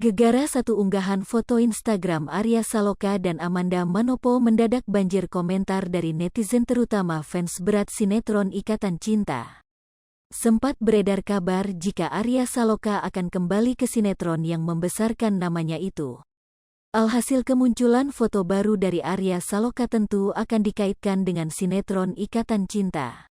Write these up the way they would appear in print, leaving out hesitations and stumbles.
Gegara satu unggahan foto Instagram Arya Saloka dan Amanda Manopo mendadak banjir komentar dari netizen terutama fans berat sinetron Ikatan Cinta. Sempat beredar kabar jika Arya Saloka akan kembali ke sinetron yang membesarkan namanya itu. Alhasil kemunculan foto baru dari Arya Saloka tentu akan dikaitkan dengan sinetron Ikatan Cinta.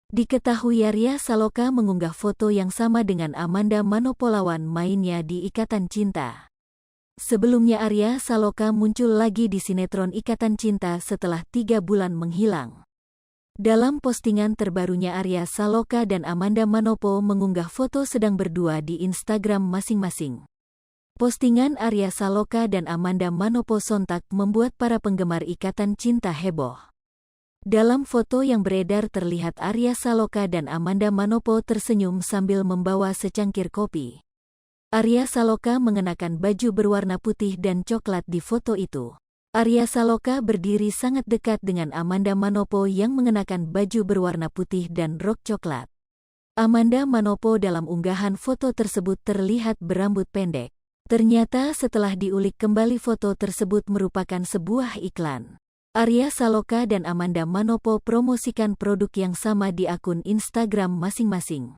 Diketahui Arya Saloka mengunggah foto yang sama dengan Amanda Manopo lawan mainnya di Ikatan Cinta. Sebelumnya Arya Saloka muncul lagi di sinetron Ikatan Cinta setelah 3 bulan menghilang. Dalam postingan terbarunya Arya Saloka dan Amanda Manopo mengunggah foto sedang berdua di Instagram masing-masing. Postingan Arya Saloka dan Amanda Manopo sontak membuat para penggemar Ikatan Cinta heboh. Dalam foto yang beredar terlihat Arya Saloka dan Amanda Manopo tersenyum sambil membawa secangkir kopi. Arya Saloka mengenakan baju berwarna putih dan coklat di foto itu. Arya Saloka berdiri sangat dekat dengan Amanda Manopo yang mengenakan baju berwarna putih dan rok coklat. Amanda Manopo dalam unggahan foto tersebut terlihat berambut pendek. Ternyata setelah diulik kembali foto tersebut merupakan sebuah iklan. Arya Saloka dan Amanda Manopo promosikan produk yang sama di akun Instagram masing-masing.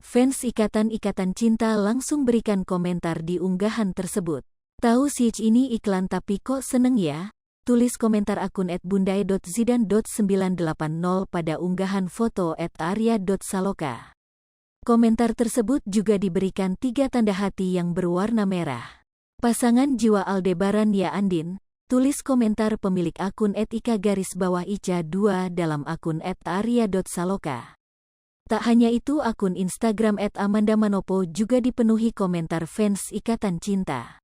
Fans Ikatan Cinta langsung berikan komentar di unggahan tersebut. Tahu sih ini iklan tapi kok seneng ya? Tulis komentar akun @bundai.zidan.980 pada unggahan foto @arya.saloka. Komentar tersebut juga diberikan 3 tanda hati yang berwarna merah. Pasangan jiwa Aldebaran ya Andin. Tulis komentar pemilik akun @ika_ica2 dalam akun @arya.saloka. Tak hanya itu akun Instagram @amanda manopo juga dipenuhi komentar fans Ikatan Cinta.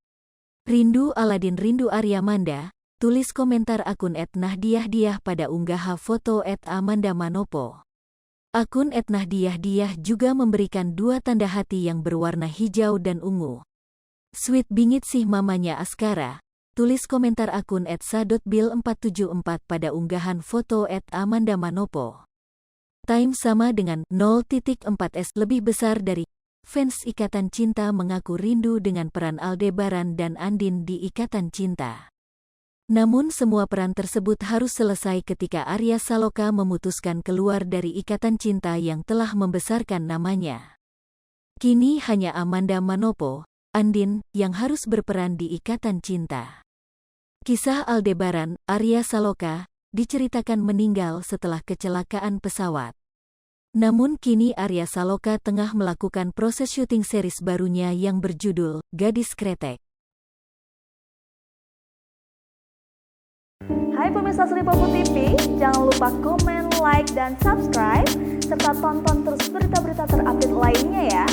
Rindu Aladin rindu Arya Manda, tulis komentar akun @nahdiyahdiah pada unggahan foto @amanda manopo. Akun @nahdiyahdiah juga memberikan 2 tanda hati yang berwarna hijau dan ungu. Sweet bingit sih mamanya Askara. Tulis komentar akun @sa.bil474 pada unggahan foto @amanda manopo. Time sama dengan 0.4s lebih besar dari fans Ikatan Cinta mengaku rindu dengan peran Aldebaran dan Andin di Ikatan Cinta. Namun semua peran tersebut harus selesai ketika Arya Saloka memutuskan keluar dari Ikatan Cinta yang telah membesarkan namanya. Kini hanya Amanda Manopo, Andin, yang harus berperan di Ikatan Cinta. Kisah Aldebaran, Arya Saloka, diceritakan meninggal setelah kecelakaan pesawat. Namun kini Arya Saloka tengah melakukan proses syuting series barunya yang berjudul Gadis Kretek. Hai pemirsa Sri Popo TV, jangan lupa komen, like, dan subscribe, serta tonton terus berita-berita terupdate lainnya ya.